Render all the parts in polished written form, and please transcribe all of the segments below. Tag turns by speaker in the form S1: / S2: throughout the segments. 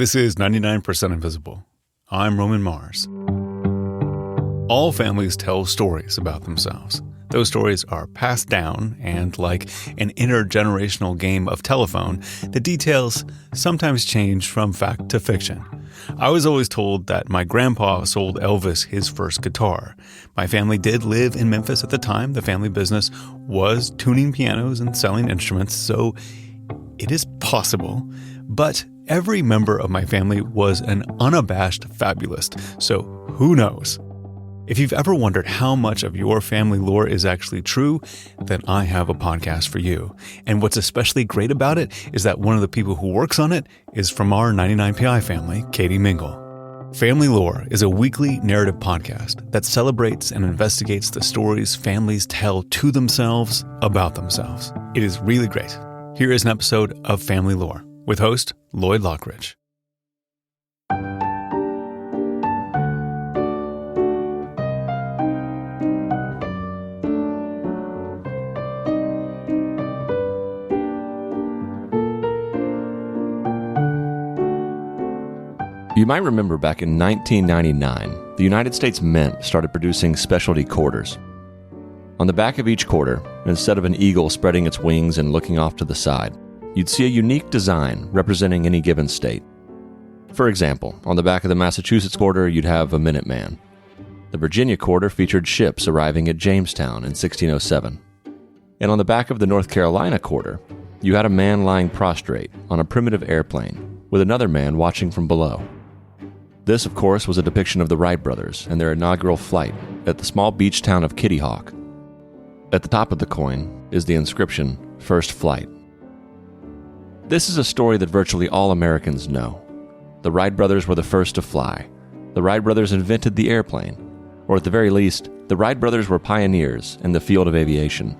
S1: This is 99% Invisible. I'm Roman Mars. All families tell stories about themselves. Those stories are passed down, and like an intergenerational game of telephone, the details sometimes change from fact to fiction. I was always told that my grandpa sold Elvis his first guitar. My family did live in Memphis at the time. The family business was tuning pianos and selling instruments, so it is possible. But every member of my family was an unabashed fabulist, so who knows? If you've ever wondered how much of your family lore is actually true, then I have a podcast for you. And what's especially great about it is that one of the people who works on it is from our 99PI family, Katie Mingle. Family Lore is a weekly narrative podcast that celebrates and investigates the stories families tell to themselves about themselves. It is really great. Here is an episode of Family Lore with host Lloyd Lockridge.
S2: You might remember back in 1999, the United States Mint started producing specialty quarters. On the back of each quarter, instead of an eagle spreading its wings and looking off to the side, you'd see a unique design representing any given state. For example, on the back of the Massachusetts quarter, you'd have a Minuteman. The Virginia quarter featured ships arriving at Jamestown in 1607. And on the back of the North Carolina quarter, you had a man lying prostrate on a primitive airplane with another man watching from below. This, of course, was a depiction of the Wright brothers and their inaugural flight at the small beach town of Kitty Hawk. At the top of the coin is the inscription, First Flight. This is a story that virtually all Americans know. The Wright brothers were the first to fly. The Wright brothers invented the airplane. Or at the very least, the Wright brothers were pioneers in the field of aviation.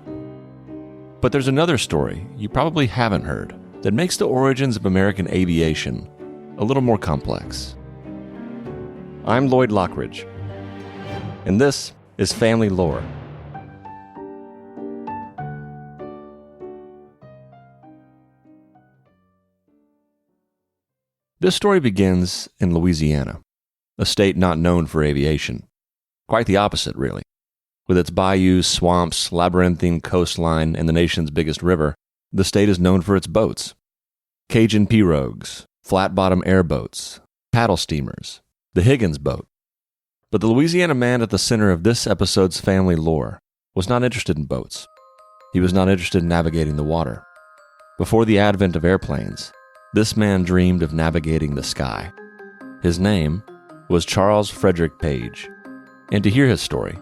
S2: But there's another story you probably haven't heard that makes the origins of American aviation a little more complex. I'm Lloyd Lockridge, and this is Family Lore. This story begins in Louisiana, a state not known for aviation. Quite the opposite, really. With its bayous, swamps, labyrinthine coastline, and the nation's biggest river, the state is known for its boats. Cajun pirogues, flat-bottom airboats, paddle steamers, the Higgins boat. But the Louisiana man at the center of this episode's family lore was not interested in boats. He was not interested in navigating the water. Before the advent of airplanes, this man dreamed of navigating the sky. His name was Charles Frederick Page. And to hear his story,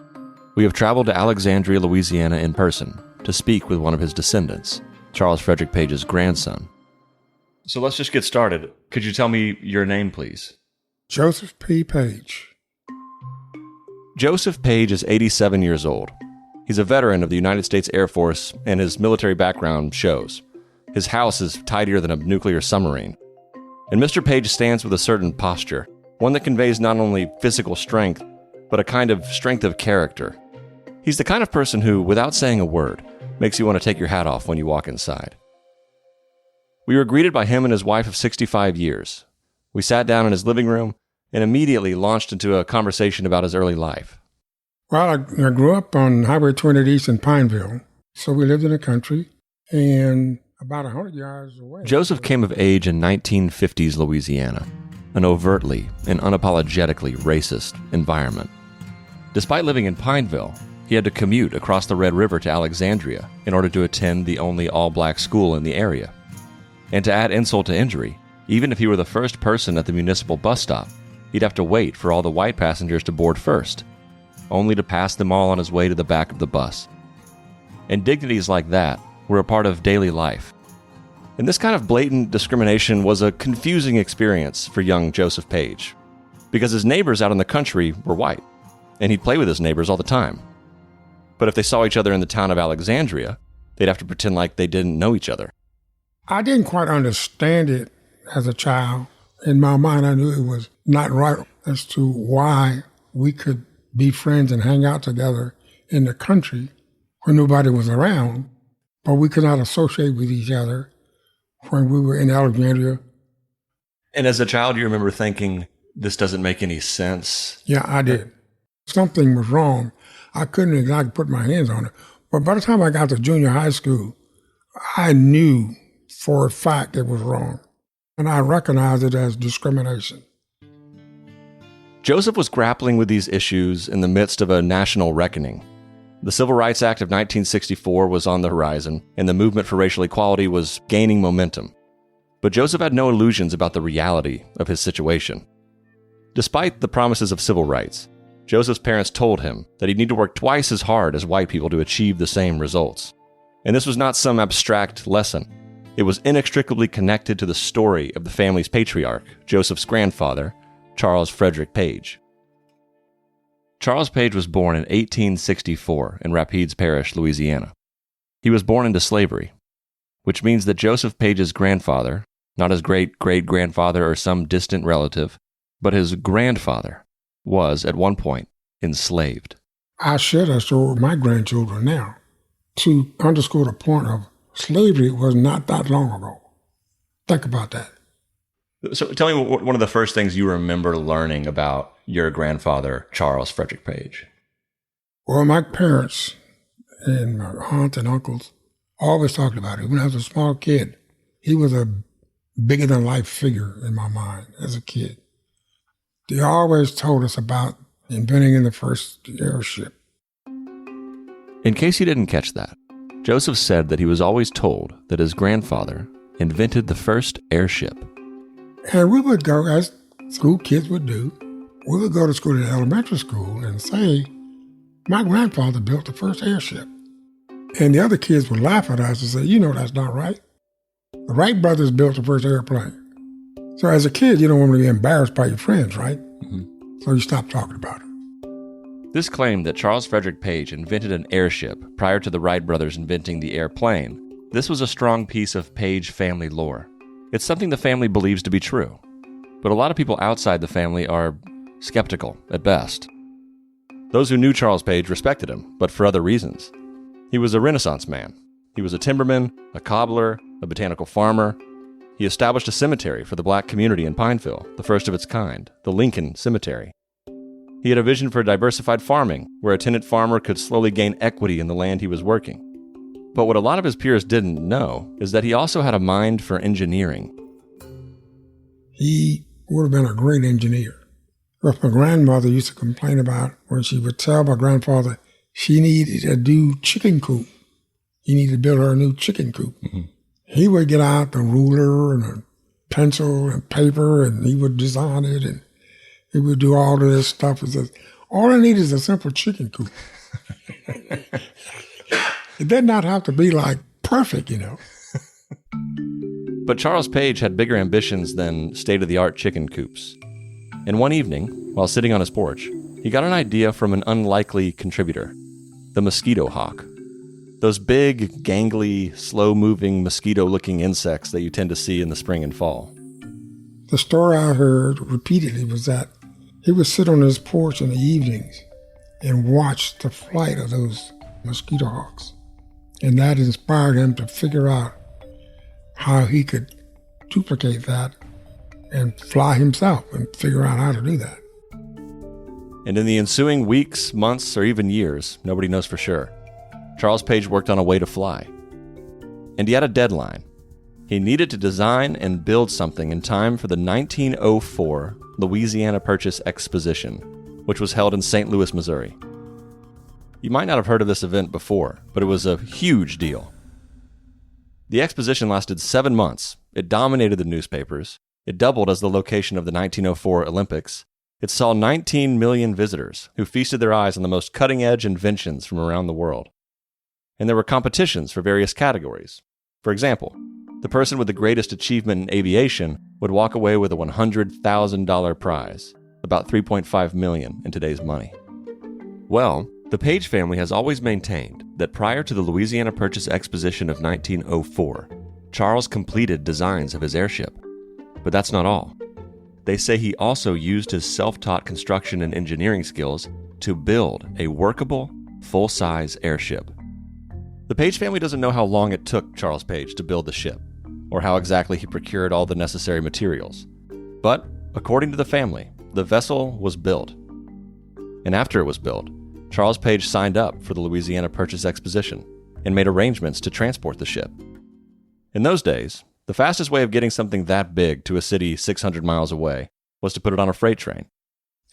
S2: we have traveled to Alexandria, Louisiana in person to speak with one of his descendants, Charles Frederick Page's grandson. So let's just get started. Could you tell me your name, please?
S3: Joseph P. Page.
S2: Joseph Page is 87 years old. He's a veteran of the United States Air Force, and his military background shows. His house is tidier than a nuclear submarine. And Mr. Page stands with a certain posture, one that conveys not only physical strength, but a kind of strength of character. He's the kind of person who, without saying a word, makes you want to take your hat off when you walk inside. We were greeted by him and his wife of 65 years. We sat down in his living room and immediately launched into a conversation about his early life.
S3: Well, I grew up on Highway 28 East in Pineville, so we lived in the country, and about 100 yards away.
S2: Joseph came of age in 1950s Louisiana, an overtly and unapologetically racist environment. Despite living in Pineville, he had to commute across the Red River to Alexandria in order to attend the only all-black school in the area. And to add insult to injury, even if he were the first person at the municipal bus stop, he'd have to wait for all the white passengers to board first, only to pass them all on his way to the back of the bus. Indignities like that were a part of daily life. And this kind of blatant discrimination was a confusing experience for young Joseph Page, because his neighbors out in the country were white, and he'd play with his neighbors all the time. But if they saw each other in the town of Alexandria, they'd have to pretend like they didn't know each other.
S3: I didn't quite understand it as a child. In my mind, I knew it was not right as to why we could be friends and hang out together in the country when nobody was around, but we could not associate with each other when we were in Alexandria.
S2: And as a child, you remember thinking, this doesn't make any sense?
S3: Yeah, I did. Something was wrong. I couldn't exactly put my hands on it. But by the time I got to junior high school, I knew for a fact it was wrong. And I recognized it as discrimination.
S2: Joseph was grappling with these issues in the midst of a national reckoning. The Civil Rights Act of 1964 was on the horizon, and the movement for racial equality was gaining momentum. But Joseph had no illusions about the reality of his situation. Despite the promises of civil rights, Joseph's parents told him that he'd need to work twice as hard as white people to achieve the same results. And this was not some abstract lesson. It was inextricably connected to the story of the family's patriarch, Joseph's grandfather, Charles Frederick Page. Charles Page was born in 1864 in Rapides Parish, Louisiana. He was born into slavery, which means that Joseph Page's grandfather, not his great-great-grandfather or some distant relative, but his grandfather, was at one point enslaved.
S3: I share that story with my grandchildren now to underscore the point of slavery was not that long ago. Think about that.
S2: So tell me one of the first things you remember learning about your grandfather, Charles Frederick Page.
S3: Well, my parents and my aunt and uncles always talked about it. When I was a small kid, he was a bigger-than-life figure in my mind as a kid. They always told us about inventing the first airship.
S2: In case you didn't catch that, Joseph said that he was always told that his grandfather invented the first airship.
S3: And we would go, as school kids would do, we would go to school in elementary school and say, my grandfather built the first airship. And the other kids would laugh at us and say, you know that's not right. The Wright brothers built the first airplane. So as a kid, you don't want to be embarrassed by your friends, right? Mm-hmm. So you stop talking about it.
S2: This claim that Charles Frederick Page invented an airship prior to the Wright brothers inventing the airplane, this was a strong piece of Page family lore. It's something the family believes to be true. But a lot of people outside the family are skeptical at best. Those who knew Charles Page respected him, but for other reasons. He was a Renaissance man. He was a timberman, a cobbler, a botanical farmer. He established a cemetery for the black community in Pineville, the first of its kind, the Lincoln Cemetery. He had a vision for diversified farming, where a tenant farmer could slowly gain equity in the land he was working. But what a lot of his peers didn't know is that he also had a mind for engineering.
S3: He would have been a great engineer. What my grandmother used to complain about when she would tell my grandfather she needed a new chicken coop. He needed to build her a new chicken coop. Mm-hmm. He would get out the ruler and a pencil and paper, and he would design it, and he would do all of this stuff. He says, all I need is a simple chicken coop. It did not have to be like perfect, you know.
S2: But Charles Page had bigger ambitions than state-of-the-art chicken coops. And one evening, while sitting on his porch, he got an idea from an unlikely contributor, the mosquito hawk. Those big, gangly, slow-moving, mosquito-looking insects that you tend to see in the spring and fall.
S3: The story I heard repeatedly was that he would sit on his porch in the evenings and watch the flight of those mosquito hawks. And that inspired him to figure out how he could duplicate that and fly himself and figure out how to do that.
S2: And in the ensuing weeks, months, or even years, nobody knows for sure, Charles Page worked on a way to fly. And he had a deadline. He needed to design and build something in time for the 1904 Louisiana Purchase Exposition, which was held in St. Louis, Missouri. You might not have heard of this event before, but it was a huge deal. The exposition lasted 7 months. It dominated the newspapers. It doubled as the location of the 1904 Olympics. It saw 19 million visitors who feasted their eyes on the most cutting-edge inventions from around the world. And there were competitions for various categories. For example, the person with the greatest achievement in aviation would walk away with a $100,000 prize, about $3.5 million in today's money. Well, the Page family has always maintained that prior to the Louisiana Purchase Exposition of 1904, Charles completed designs of his airship. But that's not all. They say he also used his self-taught construction and engineering skills to build a workable, full-size airship. The Page family doesn't know how long it took Charles Page to build the ship, or how exactly he procured all the necessary materials. But, according to the family, the vessel was built. And after it was built, Charles Page signed up for the Louisiana Purchase Exposition and made arrangements to transport the ship. In those days, the fastest way of getting something that big to a city 600 miles away was to put it on a freight train.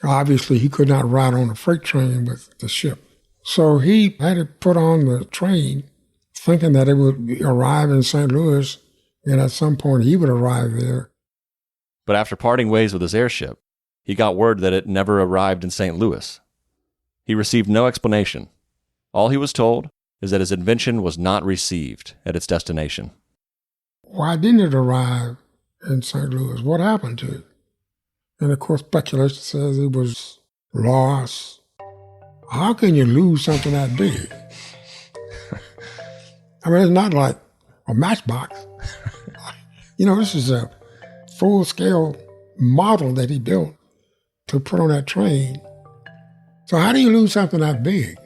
S3: Obviously, he could not ride on a freight train with the ship. So he had it put on the train, thinking that it would arrive in St. Louis, and at some point he would arrive there.
S2: But after parting ways with his airship, he got word that it never arrived in St. Louis. He received no explanation. All he was told is that his invention was not received at its destination.
S3: Why didn't it arrive in St. Louis? What happened to it? And of course, speculation says it was lost. How can you lose something that big? I mean, it's not like a matchbox. This is a full-scale model that he built to put on that train. So how do you lose something that big?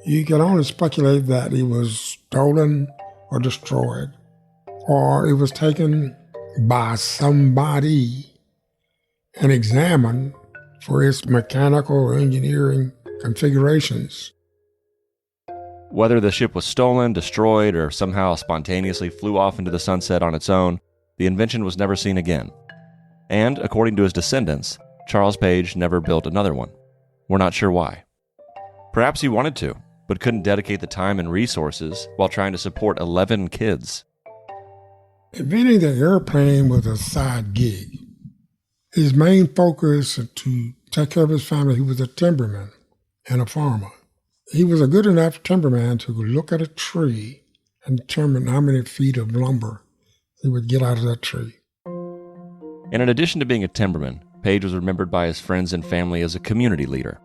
S3: You can only speculate that it was stolen or destroyed, or it was taken by somebody and examined for its mechanical or engineering configurations.
S2: Whether the ship was stolen, destroyed, or somehow spontaneously flew off into the sunset on its own, the invention was never seen again. And, according to his descendants, Charles Page never built another one. We're not sure why. Perhaps he wanted to, but couldn't dedicate the time and resources while trying to support 11 kids.
S3: Inventing the airplane was a side gig. His main focus was to take care of his family. He was a timberman and a farmer. He was a good enough timberman to look at a tree and determine how many feet of lumber he would get out of that tree.
S2: And in addition to being a timberman, Page was remembered by his friends and family as a community leader.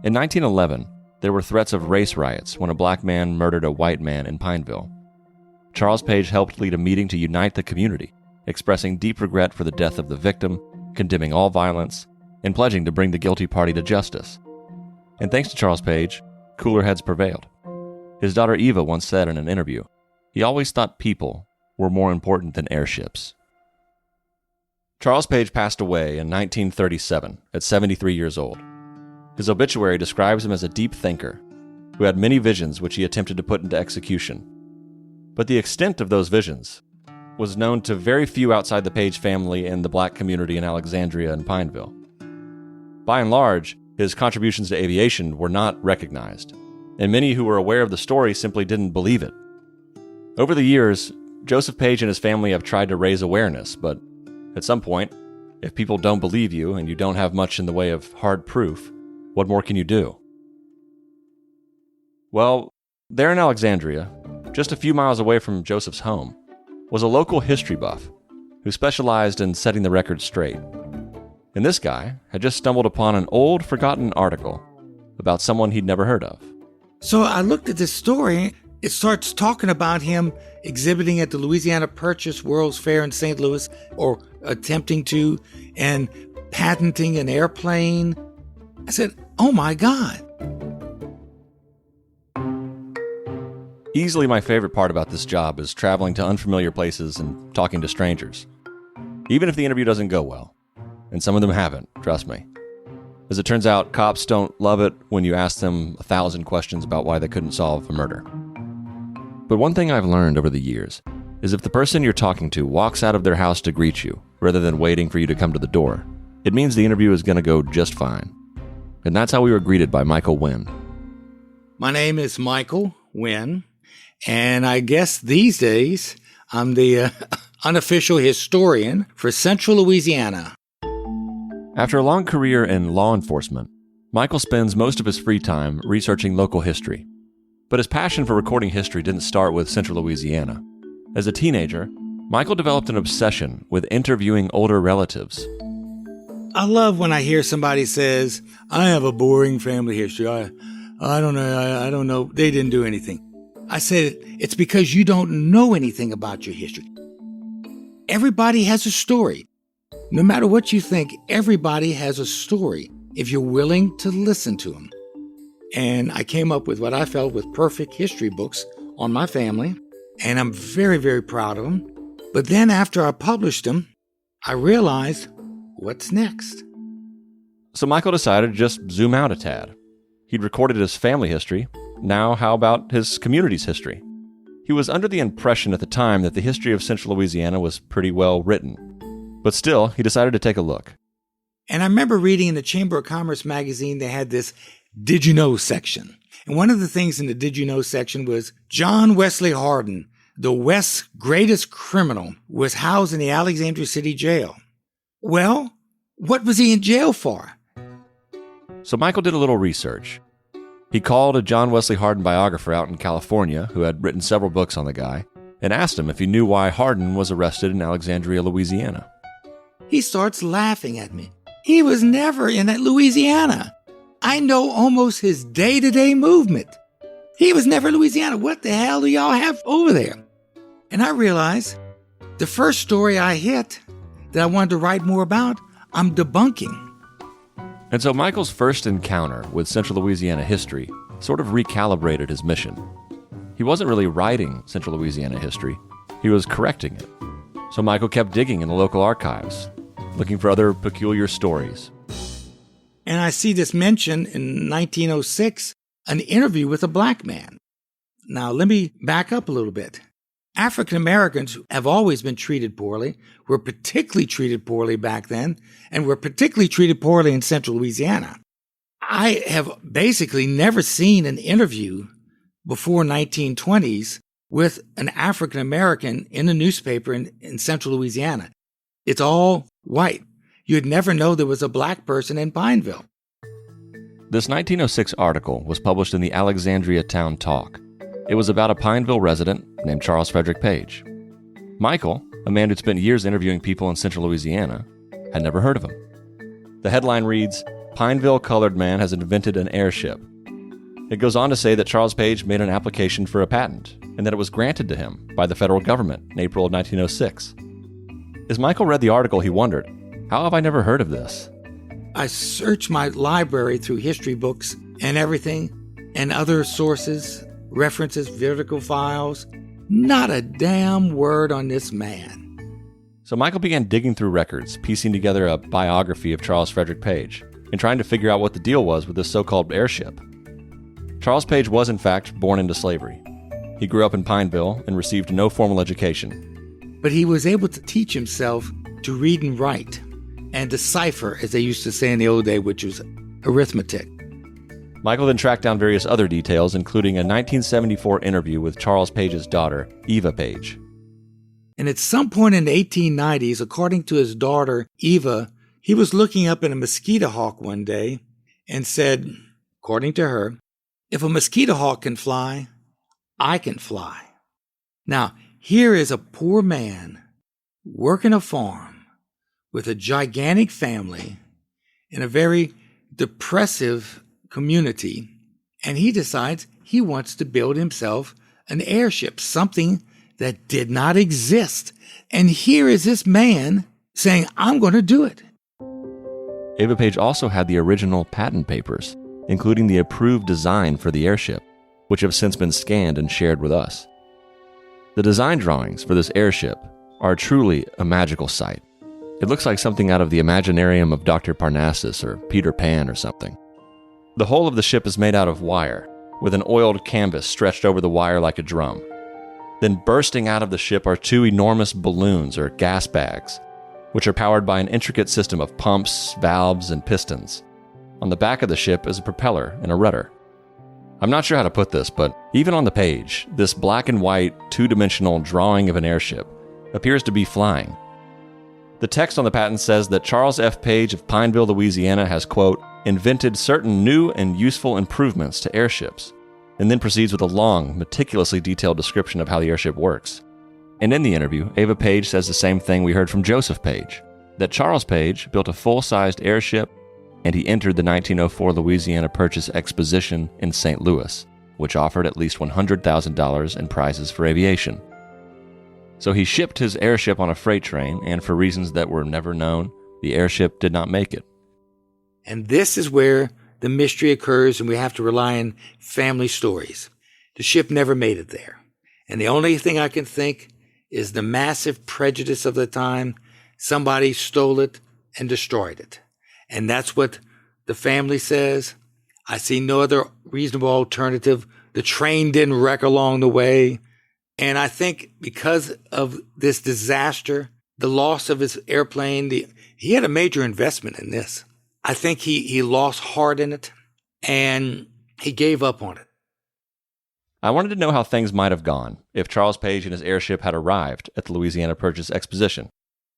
S2: In 1911, there were threats of race riots when a black man murdered a white man in Pineville. Charles Page helped lead a meeting to unite the community, expressing deep regret for the death of the victim, condemning all violence, and pledging to bring the guilty party to justice. And thanks to Charles Page, cooler heads prevailed. His daughter Eva once said in an interview, he always thought people were more important than airships. Charles Page passed away in 1937 at 73 years old. His obituary describes him as a deep thinker who had many visions which he attempted to put into execution. But the extent of those visions was known to very few outside the Page family and the black community in Alexandria and Pineville. By and large, his contributions to aviation were not recognized, and many who were aware of the story simply didn't believe it. Over the years, Joseph Page and his family have tried to raise awareness, but at some point, if people don't believe you and you don't have much in the way of hard proof, what more can you do? Well, there in Alexandria, just a few miles away from Joseph's home, was a local history buff who specialized in setting the record straight. And this guy had just stumbled upon an old, forgotten article about someone he'd never heard of.
S4: So I looked at this story. It starts talking about him exhibiting at the Louisiana Purchase World's Fair in St. Louis, or attempting to, and patenting an airplane. I said, oh my God.
S2: Easily my favorite part about this job is traveling to unfamiliar places and talking to strangers. Even if the interview doesn't go well. And some of them haven't, trust me. As it turns out, cops don't love it when you ask them 1,000 questions about why they couldn't solve a murder. But one thing I've learned over the years is if the person you're talking to walks out of their house to greet you, rather than waiting for you to come to the door, it means the interview is going to go just fine. And that's how we were greeted by Michael Wynn.
S4: My name is Michael Wynn, and I guess these days I'm the unofficial historian for Central Louisiana.
S2: After a long career in law enforcement, Michael spends most of his free time researching local history. But his passion for recording history didn't start with Central Louisiana. As a teenager, Michael developed an obsession with interviewing older relatives.
S4: I love when I hear somebody says, I have a boring family history. I don't know. They didn't do anything. I said, it's because you don't know anything about your history. Everybody has a story. No matter what you think, everybody has a story if you're willing to listen to them. And I came up with what I felt was perfect history books on my family, and I'm very, very proud of them. But then after I published them, I realized what's next?
S2: So Michael decided to just zoom out a tad. He'd recorded his family history. Now how about his community's history? He was under the impression at the time that the history of Central Louisiana was pretty well written. But still, he decided to take a look.
S4: And I remember reading in the Chamber of Commerce magazine, they had this Did You Know section. And one of the things in the Did You Know section was John Wesley Hardin, the West's greatest criminal, was housed in the Alexandria City Jail. Well, what was he in jail for?
S2: So Michael did a little research. He called a John Wesley Hardin biographer out in California who had written several books on the guy and asked him if he knew why Hardin was arrested in Alexandria, Louisiana.
S4: He starts laughing at me. He was never in Louisiana. I know almost his day-to-day movement. He was never in Louisiana. What the hell do y'all have over there? And I realized the first story I hit that I wanted to write more about, I'm debunking.
S2: And so Michael's first encounter with Central Louisiana history sort of recalibrated his mission. He wasn't really writing Central Louisiana history, he was correcting it. So Michael kept digging in the local archives, looking for other peculiar stories.
S4: And I see this mention in 1906, an interview with a black man. Now, let me back up a little bit. African Americans have always been treated poorly, were particularly treated poorly back then, and were particularly treated poorly in Central Louisiana. I have basically never seen an interview before 1920s with an African American in a newspaper in Central Louisiana. It's all white. You'd never know there was a black person in Pineville.
S2: This 1906 article was published in the Alexandria Town Talk. It was about a Pineville resident named Charles Frederick Page. Michael, a man who'd spent years interviewing people in Central Louisiana, had never heard of him. The headline reads, "Pineville colored man has invented an airship." It goes on to say that Charles Page made an application for a patent and that it was granted to him by the federal government in April of 1906. As Michael read the article, he wondered, how have I never heard of this?
S4: I searched my library through history books and everything, and other sources, references, vertical files. Not a damn word on this man.
S2: So Michael began digging through records, piecing together a biography of Charles Frederick Page, and trying to figure out what the deal was with this so-called airship. Charles Page was, in fact, born into slavery. He grew up in Pineville and received no formal education.
S4: But he was able to teach himself to read and write, and decipher, as they used to say in the old day, which was arithmetic.
S2: Michael then tracked down various other details, including a 1974 interview with Charles Page's daughter, Eva Page.
S4: And at some point in the 1890s, according to his daughter, Eva, he was looking up at a mosquito hawk one day and said, according to her, "If a mosquito hawk can fly, I can fly." Now, here is a poor man working a farm with a gigantic family in a very depressive community, and he decides he wants to build himself an airship, something that did not exist. And here is this man saying, I'm going to do it.
S2: Eva Page also had the original patent papers, including the approved design for the airship, which have since been scanned and shared with us. The design drawings for this airship are truly a magical sight. It looks like something out of the Imaginarium of Dr. Parnassus or Peter Pan or something. The whole of the ship is made out of wire, with an oiled canvas stretched over the wire like a drum. Then bursting out of the ship are two enormous balloons or gas bags, which are powered by an intricate system of pumps, valves, and pistons. On the back of the ship is a propeller and a rudder. I'm not sure how to put this, but even on the page, this black and white, two-dimensional drawing of an airship appears to be flying. The text on the patent says that Charles F. Page of Pineville, Louisiana has, quote, invented certain new and useful improvements to airships, and then proceeds with a long, meticulously detailed description of how the airship works. And in the interview, Eva Page says the same thing we heard from Joseph Page, that Charles Page built a full-sized airship, and he entered the 1904 Louisiana Purchase Exposition in St. Louis, which offered at least $100,000 in prizes for aviation. So he shipped his airship on a freight train, and for reasons that were never known, the airship did not make it.
S4: And this is where the mystery occurs, and we have to rely on family stories. The ship never made it there. And the only thing I can think is the massive prejudice of the time. Somebody stole it, and destroyed it. And that's what the family says. I see no other reasonable alternative. The train didn't wreck along the way. And I think because of this disaster, the loss of his airplane, he had a major investment in this. I think he lost heart in it, and he gave up on it.
S2: I wanted to know how things might have gone if Charles Page and his airship had arrived at the Louisiana Purchase Exposition.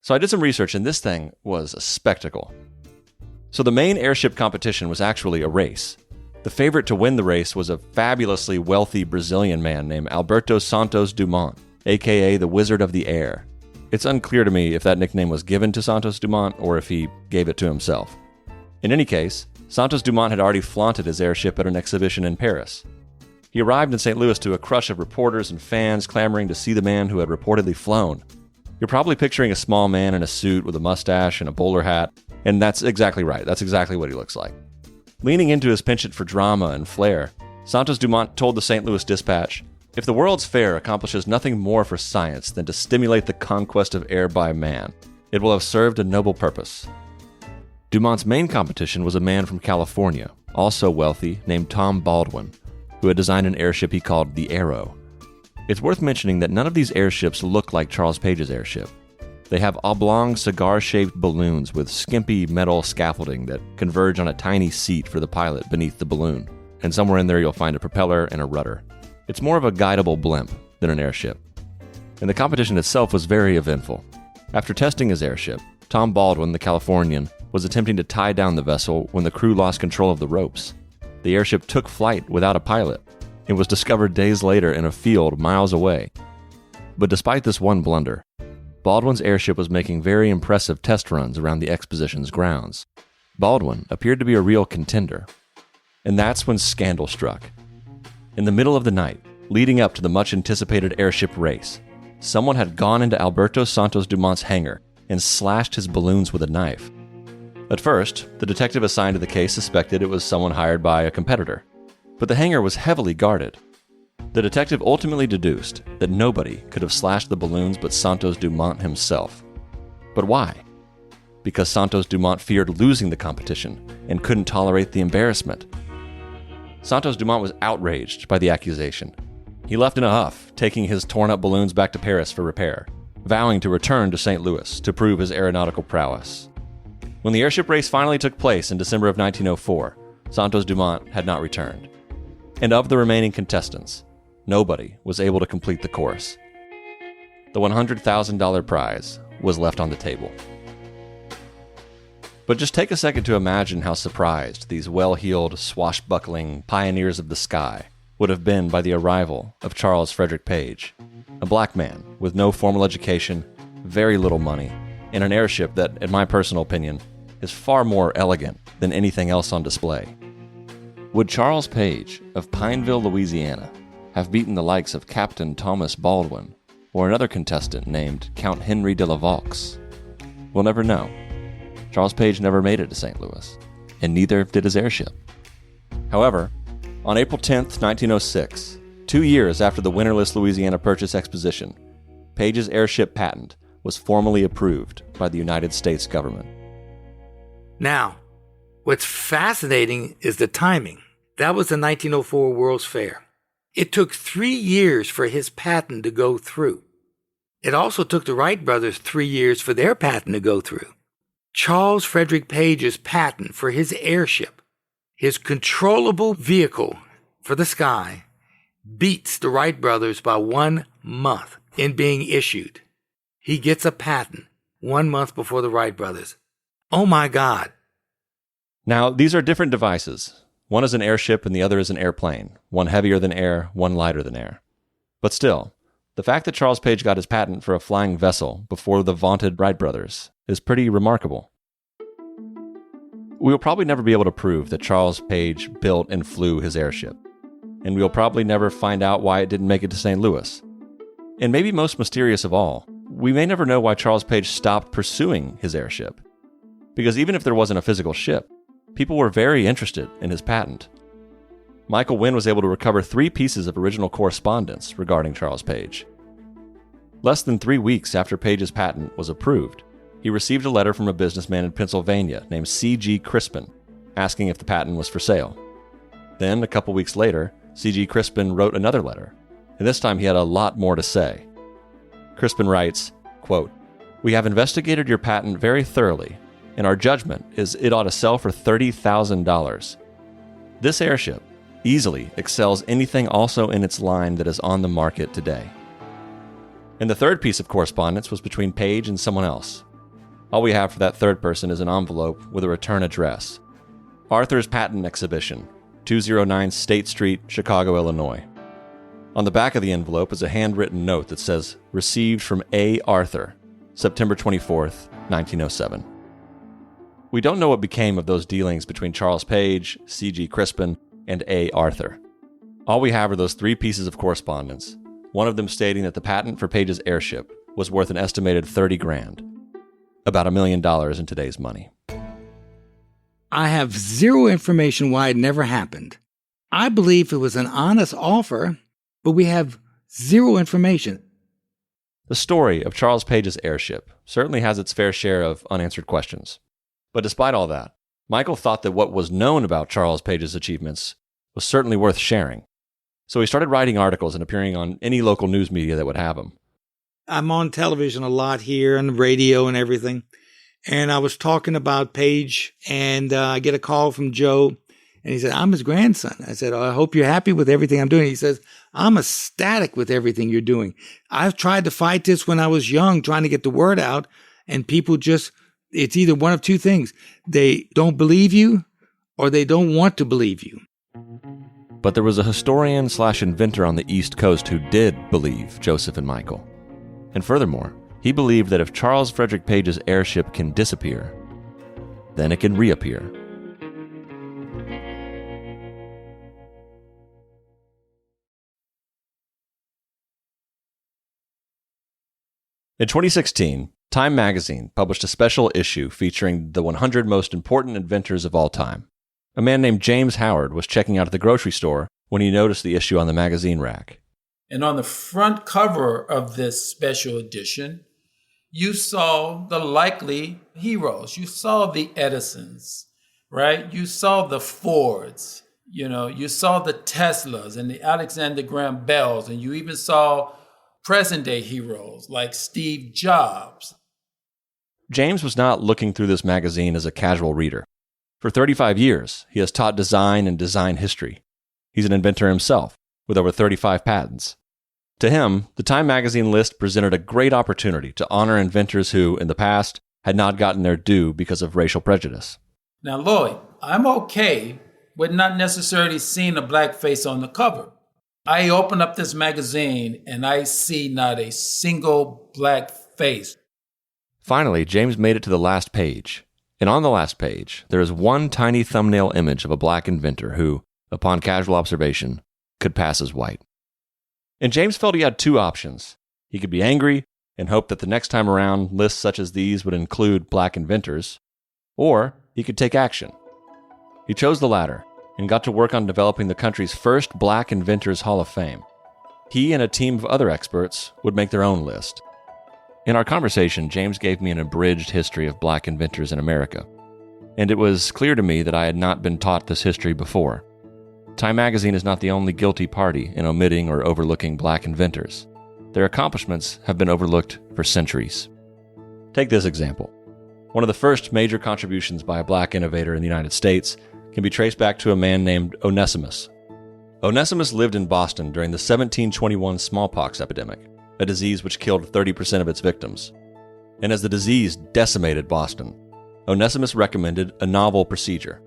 S2: So I did some research, and this thing was a spectacle. So the main airship competition was actually a race. The favorite to win the race was a fabulously wealthy Brazilian man named Alberto Santos Dumont, aka the Wizard of the Air. It's unclear to me if that nickname was given to Santos Dumont or if he gave it to himself. In any case, Santos Dumont had already flaunted his airship at an exhibition in Paris. He arrived in St. Louis to a crush of reporters and fans clamoring to see the man who had reportedly flown. You're probably picturing a small man in a suit with a mustache and a bowler hat, and that's exactly right. That's exactly what he looks like. Leaning into his penchant for drama and flair, Santos Dumont told the St. Louis Dispatch, "If the World's Fair accomplishes nothing more for science than to stimulate the conquest of air by man, it will have served a noble purpose." Dumont's main competition was a man from California, also wealthy, named Tom Baldwin, who had designed an airship he called the Arrow. It's worth mentioning that none of these airships look like Charles Page's airship. They have oblong, cigar-shaped balloons with skimpy metal scaffolding that converge on a tiny seat for the pilot beneath the balloon, and somewhere in there you'll find a propeller and a rudder. It's more of a guidable blimp than an airship. And the competition itself was very eventful. After testing his airship, Tom Baldwin, the Californian, was attempting to tie down the vessel when the crew lost control of the ropes. The airship took flight without a pilot. It was discovered days later in a field miles away. But despite this one blunder, Baldwin's airship was making very impressive test runs around the exposition's grounds. Baldwin appeared to be a real contender. And that's when scandal struck. In the middle of the night, leading up to the much-anticipated airship race, someone had gone into Alberto Santos Dumont's hangar and slashed his balloons with a knife. At first, the detective assigned to the case suspected it was someone hired by a competitor, but the hangar was heavily guarded. The detective ultimately deduced that nobody could have slashed the balloons but Santos Dumont himself. But why? Because Santos Dumont feared losing the competition and couldn't tolerate the embarrassment. Santos Dumont was outraged by the accusation. He left in a huff, taking his torn-up balloons back to Paris for repair, vowing to return to St. Louis to prove his aeronautical prowess. When the airship race finally took place in December of 1904, Santos Dumont had not returned. And of the remaining contestants, nobody was able to complete the course. The $100,000 prize was left on the table. But just take a second to imagine how surprised these well-heeled, swashbuckling pioneers of the sky would have been by the arrival of Charles Frederick Page, a black man with no formal education, very little money, and an airship that, in my personal opinion, is far more elegant than anything else on display. Would Charles Page of Pineville, Louisiana, have beaten the likes of Captain Thomas Baldwin or another contestant named Count Henry de la Vaux? We'll never know. Charles Page never made it to St. Louis, and neither did his airship. However, on April 10th, 1906, 2 years after the winnerless Louisiana Purchase Exposition, Page's airship patent was formally approved by the United States government.
S4: Now, what's fascinating is the timing. That was the 1904 World's Fair. It took 3 years for his patent to go through. It also took the Wright brothers 3 years for their patent to go through. Charles Frederick Page's patent for his airship, his controllable vehicle for the sky, beats the Wright brothers by 1 month in being issued. He gets a patent 1 month before the Wright brothers. Oh my God.
S2: Now, these are different devices. One is an airship and the other is an airplane. One heavier than air, one lighter than air. But still, the fact that Charles Page got his patent for a flying vessel before the vaunted Wright brothers is pretty remarkable. We will probably never be able to prove that Charles Page built and flew his airship. And we will probably never find out why it didn't make it to St. Louis. And maybe most mysterious of all, we may never know why Charles Page stopped pursuing his airship. Because even if there wasn't a physical ship, people were very interested in his patent. Michael Wynn was able to recover 3 pieces of original correspondence regarding Charles Page. Less than 3 weeks after Page's patent was approved, he received a letter from a businessman in Pennsylvania named C.G. Crispin asking if the patent was for sale. Then, a couple weeks later, C.G. Crispin wrote another letter, and this time he had a lot more to say. Crispin writes, quote, "We have investigated your patent very thoroughly, and our judgment is it ought to sell for $30,000. This airship easily excels anything also in its line that is on the market today." And the third piece of correspondence was between Page and someone else. All we have for that third person is an envelope with a return address. Arthur's Patent Exhibition, 209 State Street, Chicago, Illinois. On the back of the envelope is a handwritten note that says, "Received from A. Arthur, September 24th, 1907. We don't know what became of those dealings between Charles Page, C.G. Crispin, and A. Arthur. All we have are those three pieces of correspondence, one of them stating that the patent for Page's airship was worth an estimated $30,000, about $1 million in today's money.
S4: I have zero information why it never happened. I believe it was an honest offer, but we have zero information.
S2: The story of Charles Page's airship certainly has its fair share of unanswered questions. But despite all that, Michael thought that what was known about Charles Page's achievements was certainly worth sharing. So he started writing articles and appearing on any local news media that would have him.
S4: I'm on television a lot here and radio and everything. And I was talking about Page, and I get a call from Joe, and he said, "I'm his grandson." I said, "I hope you're happy with everything I'm doing." He says, "I'm ecstatic with everything you're doing. I've tried to fight this when I was young, trying to get the word out, and people just, it's either one of two things. They don't believe you, or they don't want to believe you."
S2: But there was a historian/inventor on the East Coast who did believe Joseph and Michael. And furthermore, he believed that if Charles Frederick Page's airship can disappear, then it can reappear. In 2016, Time magazine published a special issue featuring the 100 most important inventors of all time. A man named James Howard was checking out at the grocery store when he noticed the issue on the magazine rack.
S5: And on the front cover of this special edition, you saw the likely heroes. You saw the Edisons, right? You saw the Fords, you saw the Teslas and the Alexander Graham Bells, and you even saw present-day heroes like Steve Jobs.
S2: James was not looking through this magazine as a casual reader. For 35 years, he has taught design and design history. He's an inventor himself, with over 35 patents. To him, the Time magazine list presented a great opportunity to honor inventors who, in the past, had not gotten their due because of racial prejudice.
S5: Now, Lloyd, I'm okay with not necessarily seeing a black face on the cover. I open up this magazine and I see not a single black face.
S2: Finally, James made it to the last page. And on the last page, there is one tiny thumbnail image of a black inventor who, upon casual observation, could pass as white. And James felt he had two options. He could be angry and hope that the next time around lists such as these would include black inventors, or he could take action. He chose the latter and got to work on developing the country's first Black Inventors Hall of Fame. He and a team of other experts would make their own list. In our conversation, James gave me an abridged history of black inventors in America, and it was clear to me that I had not been taught this history before. Time magazine is not the only guilty party in omitting or overlooking black inventors. Their accomplishments have been overlooked for centuries. Take this example. One of the first major contributions by a black innovator in the United States can be traced back to a man named Onesimus. Onesimus lived in Boston during the 1721 smallpox epidemic, a disease which killed 30% of its victims. And as the disease decimated Boston, Onesimus recommended a novel procedure.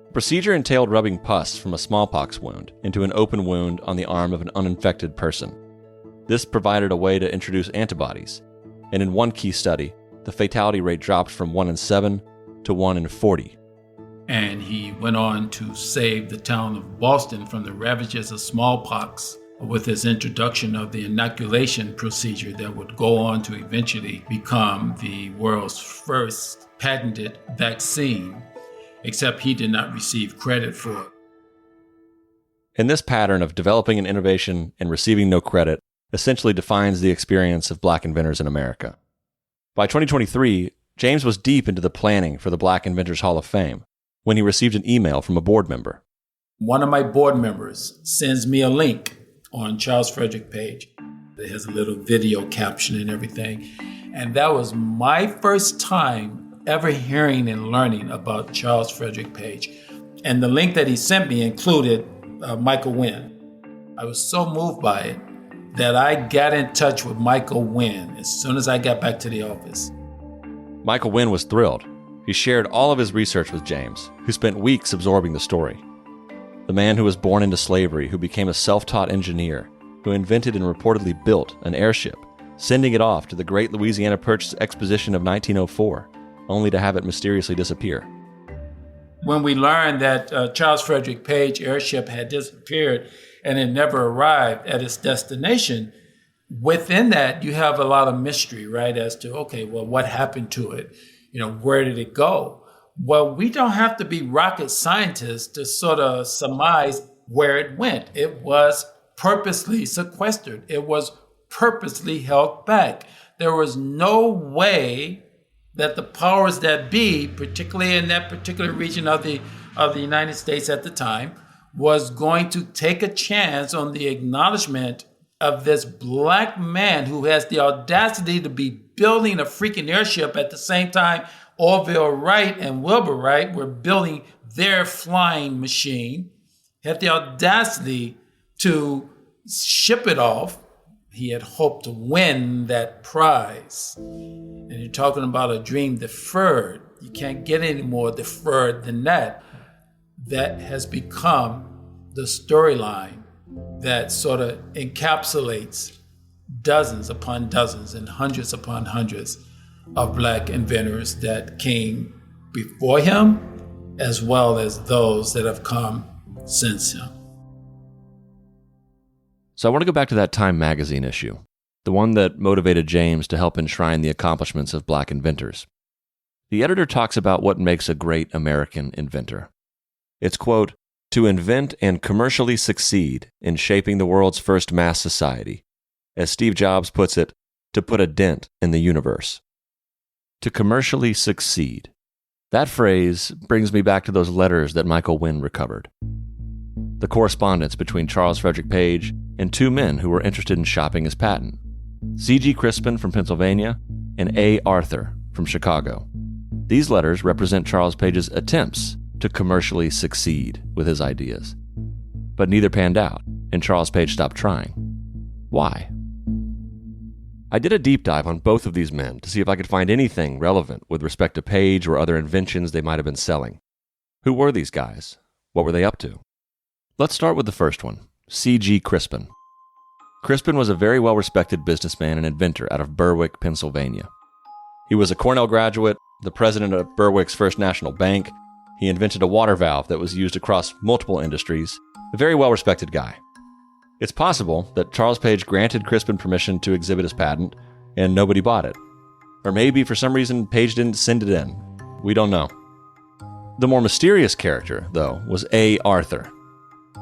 S2: The procedure entailed rubbing pus from a smallpox wound into an open wound on the arm of an uninfected person. This provided a way to introduce antibodies, and in one key study, the fatality rate dropped from 1 in 7 to 1 in 40.
S5: And he went on to save the town of Boston from the ravages of smallpox with his introduction of the inoculation procedure that would go on to eventually become the world's first patented vaccine, except he did not receive credit for it.
S2: And this pattern of developing an innovation and receiving no credit essentially defines the experience of black inventors in America. By 2023, James was deep into the planning for the Black Inventors Hall of Fame when he received an email from a board member.
S5: One of my board members sends me a link on Charles Frederick page. It has a little video caption and everything. And that was my first time ever hearing and learning about Charles Frederick Page. And the link that he sent me included Michael Wynn. I was so moved by it that I got in touch with Michael Wynn as soon as I got back to the office.
S2: Michael Wynn was thrilled. He shared all of his research with James, who spent weeks absorbing the story. The man who was born into slavery, who became a self-taught engineer, who invented and reportedly built an airship, sending it off to the Great Louisiana Purchase Exposition of 1904, only to have it mysteriously disappear.
S5: When we learned that Charles Frederick Page airship had disappeared and it never arrived at its destination, within that you have a lot of mystery, right? As to, okay, well, what happened to it? Where did it go? Well, we don't have to be rocket scientists to sort of surmise where it went. It was purposely sequestered. It was purposely held back. There was no way that the powers that be, particularly in that particular region of the United States at the time, was going to take a chance on the acknowledgement of this Black man who has the audacity to be building a freaking airship at the same time Orville Wright and Wilbur Wright were building their flying machine, had the audacity to ship it off. He had hoped to win that prize. And you're talking about a dream deferred. You can't get any more deferred than that. That has become the storyline that sort of encapsulates dozens upon dozens and hundreds upon hundreds of Black inventors that came before him, as well as those that have come since him.
S2: So I want to go back to that Time magazine issue, the one that motivated James to help enshrine the accomplishments of Black inventors. The editor talks about what makes a great American inventor. It's, quote, to invent and commercially succeed in shaping the world's first mass society. As Steve Jobs puts it, to put a dent in the universe. To commercially succeed. That phrase brings me back to those letters that Michael Wynn recovered. The correspondence between Charles Frederick Page and two men who were interested in shopping his patent, C.G. Crispin from Pennsylvania and A. Arthur from Chicago. These letters represent Charles Page's attempts to commercially succeed with his ideas. But neither panned out, and Charles Page stopped trying. Why? I did a deep dive on both of these men to see if I could find anything relevant with respect to Page or other inventions they might have been selling. Who were these guys? What were they up to? Let's start with the first one, C.G. Crispin. Crispin was a very well-respected businessman and inventor out of Berwick, Pennsylvania. He was a Cornell graduate, the president of Berwick's First National Bank. He invented a water valve that was used across multiple industries. A very well-respected guy. It's possible that Charles Page granted Crispin permission to exhibit his patent, and nobody bought it. Or maybe for some reason Page didn't send it in. We don't know. The more mysterious character, though, was A. Arthur.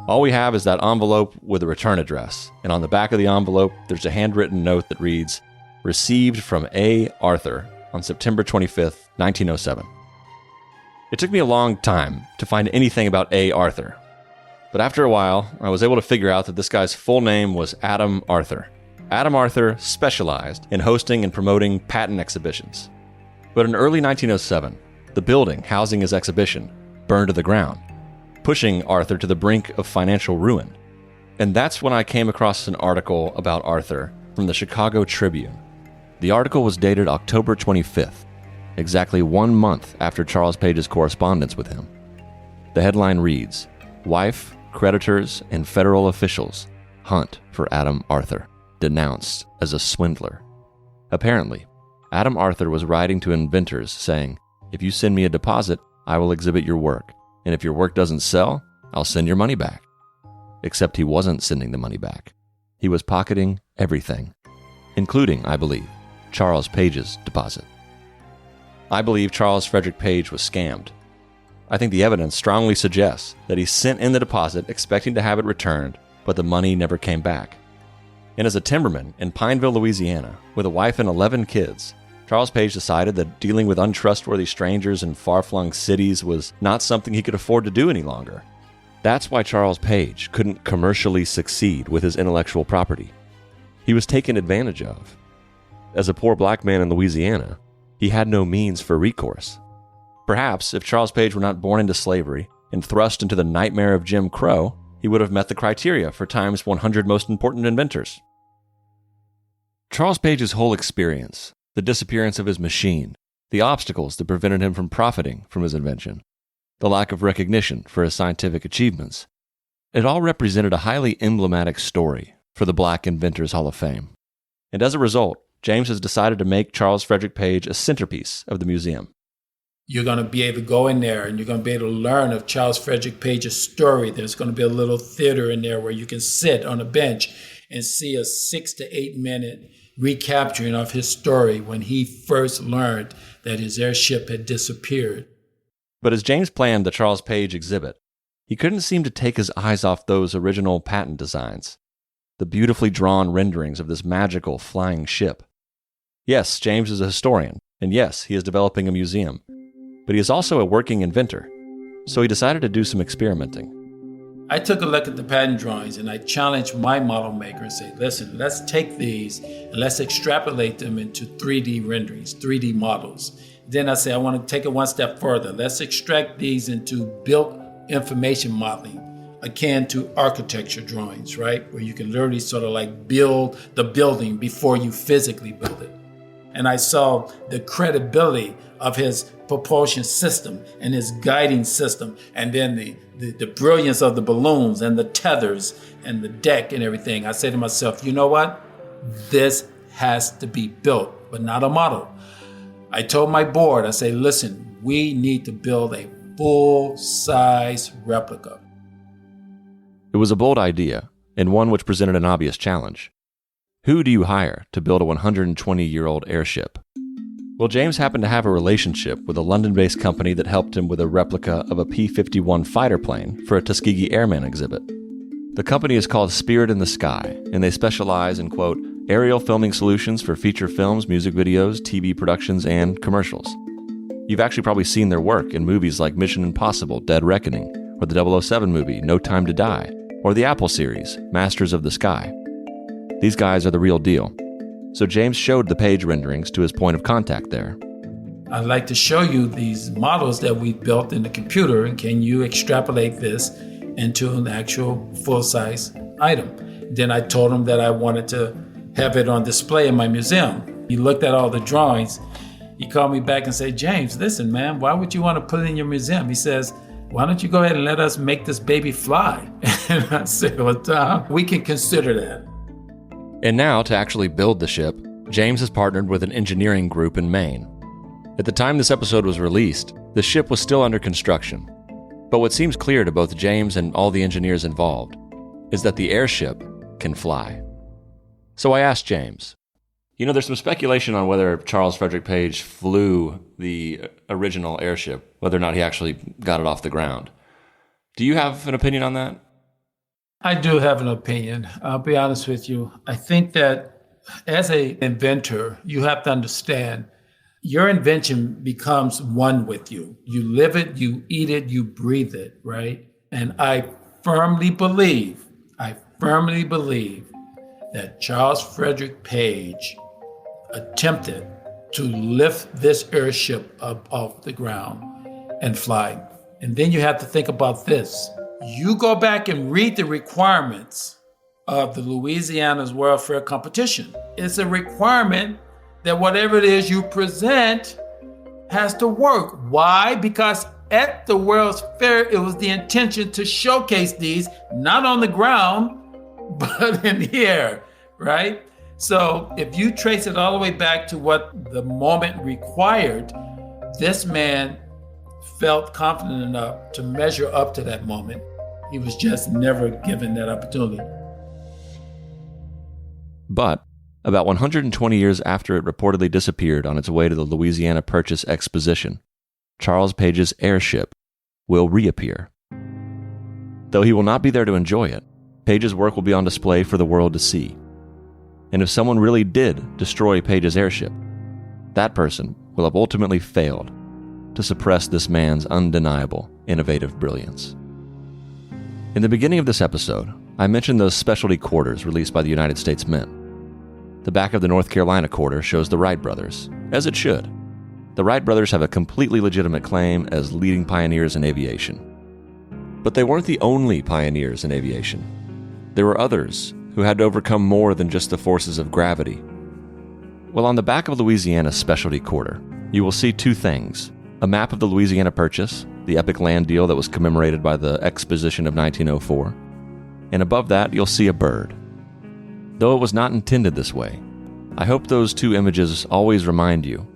S2: All we have is that envelope with a return address, and on the back of the envelope, there's a handwritten note that reads, "Received from A. Arthur on September 25th, 1907. It took me a long time to find anything about A. Arthur. But after a while, I was able to figure out that this guy's full name was Adam Arthur. Adam Arthur specialized in hosting and promoting patent exhibitions. But in early 1907, the building housing his exhibition burned to the ground, pushing Arthur to the brink of financial ruin. And that's when I came across an article about Arthur from the Chicago Tribune. The article was dated October 25th, exactly 1 month after Charles Page's correspondence with him. The headline reads, "Wife, creditors, and federal officials hunt for Adam Arthur, denounced as a swindler." Apparently, Adam Arthur was writing to inventors saying, "If you send me a deposit, I will exhibit your work. And if your work doesn't sell, I'll send your money back." Except he wasn't sending the money back. He was pocketing everything, including, I believe, Charles Page's deposit. I believe Charles Frederick Page was scammed. I think the evidence strongly suggests that he sent in the deposit expecting to have it returned, but the money never came back. And as a timberman in Pineville, Louisiana, with a wife and 11 kids, Charles Page decided that dealing with untrustworthy strangers in far-flung cities was not something he could afford to do any longer. That's why Charles Page couldn't commercially succeed with his intellectual property. He was taken advantage of. As a poor black man in Louisiana, he had no means for recourse. Perhaps if Charles Page were not born into slavery and thrust into the nightmare of Jim Crow, he would have met the criteria for Time's 100 Most Important Inventors. Charles Page's whole experience, the disappearance of his machine, the obstacles that prevented him from profiting from his invention, the lack of recognition for his scientific achievements, it all represented a highly emblematic story for the Black Inventors Hall of Fame. And as a result, James has decided to make Charles Frederick Page a centerpiece of the museum.
S5: You're going to be able to go in there and you're going to be able to learn of Charles Frederick Page's story. There's going to be a little theater in there where you can sit on a bench and see a 6 to 8 minute recapturing of his story when he first learned that his airship had disappeared.
S2: But as James planned the Charles Page exhibit, he couldn't seem to take his eyes off those original patent designs, the beautifully drawn renderings of this magical flying ship. Yes, James is a historian, and yes, he is developing a museum, but he is also a working inventor, so he decided to do some experimenting.
S5: I took a look at the patent drawings and I challenged my model maker and said, listen, let's take these and let's extrapolate them into 3D renderings, 3D models. Then I said, I want to take it one step further. Let's extract these into built information modeling, akin to architecture drawings, right? Where you can literally sort of like build the building before you physically build it. And I saw the credibility of his propulsion system and his guiding system, and then the brilliance of the balloons and the tethers and the deck and everything. I said to myself, you know what? This has to be built, but not a model. I told my board, I say, listen, we need to build a full-size replica.
S2: It was a bold idea, and one which presented an obvious challenge. Who do you hire to build a 120-year-old airship? Well, James happened to have a relationship with a London-based company that helped him with a replica of a P-51 fighter plane for a Tuskegee Airmen exhibit. The company is called Spirit in the Sky, and they specialize in, quote, aerial filming solutions for feature films, music videos, TV productions, and commercials. You've actually probably seen their work in movies like Mission Impossible, Dead Reckoning, or the 007 movie, No Time to Die, or the Apple series, Masters of the Sky. These guys are the real deal. So James showed the Page renderings to his point of contact there.
S5: I'd like to show you these models that we built in the computer, and can you extrapolate this into an actual full-size item? Then I told him that I wanted to have it on display in my museum. He looked at all the drawings. He called me back and said, James, listen, man, why would you want to put it in your museum? He says, why don't you go ahead and let us make this baby fly? And I said, well, Tom, we can consider that.
S2: And now, to actually build the ship, James has partnered with an engineering group in Maine. At the time this episode was released, the ship was still under construction. But what seems clear to both James and all the engineers involved is that the airship can fly. So I asked James, there's some speculation on whether Charles Frederick Page flew the original airship, whether or not he actually got it off the ground. Do you have an opinion on that?
S5: I do have an opinion. I'll be honest with you. I think that as an inventor, you have to understand your invention becomes one with you. You live it, you eat it, you breathe it, right? And I firmly believe that Charles Frederick Page attempted to lift this airship up off the ground and fly. And then you have to think about this. You go back and read the requirements of the Louisiana's World Fair competition. It's a requirement that whatever it is you present has to work. Why? Because at the World's Fair, it was the intention to showcase these, not on the ground, but in the air, right? So if you trace it all the way back to what the moment required, this man felt confident enough to measure up to that moment. He was just never given that opportunity.
S2: But about 120 years after it reportedly disappeared on its way to the Louisiana Purchase Exposition, Charles Page's airship will reappear. Though he will not be there to enjoy it, Page's work will be on display for the world to see. And if someone really did destroy Page's airship, that person will have ultimately failed to suppress this man's undeniable, innovative brilliance. In the beginning of this episode, I mentioned those specialty quarters released by the United States Mint. The back of the North Carolina quarter shows the Wright brothers, as it should. The Wright brothers have a completely legitimate claim as leading pioneers in aviation. But they weren't the only pioneers in aviation. There were others who had to overcome more than just the forces of gravity. Well, on the back of Louisiana's specialty quarter, you will see two things: a map of the Louisiana Purchase, the epic land deal that was commemorated by the Exposition of 1904, and above that you'll see a bird. Though it was not intended this way, I hope those two images always remind you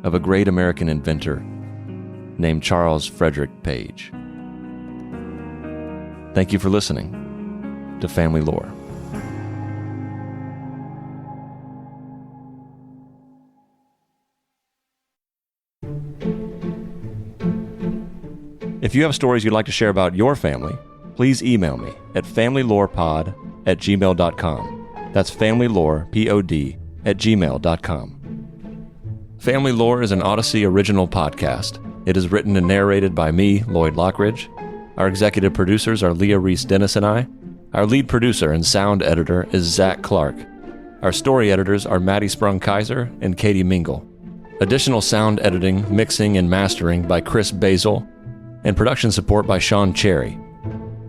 S2: of a great American inventor named Charles Frederick Page. Thank you for listening to Family Lore. If you have stories you'd like to share about your family, please email me at familylorepod@gmail.com. That's familylorepod@gmail.com. Family Lore is an Odyssey original podcast. It is written and narrated by me, Lloyd Lockridge. Our executive producers are Leah Reese-Dennis and I. Our lead producer and sound editor is Zach Clark. Our story editors are Maddie Sprung-Kaiser and Katie Mingle. Additional sound editing, mixing, and mastering by Chris Basil, and production support by Sean Cherry.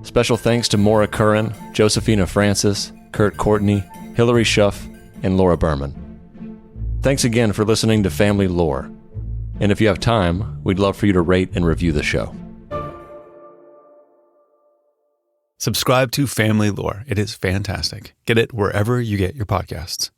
S2: Special thanks to Maura Curran, Josephina Francis, Kurt Courtney, Hillary Schuff, and Laura Berman. Thanks again for listening to Family Lore. And if you have time, we'd love for you to rate and review the show.
S1: Subscribe to Family Lore. It is fantastic. Get it wherever you get your podcasts.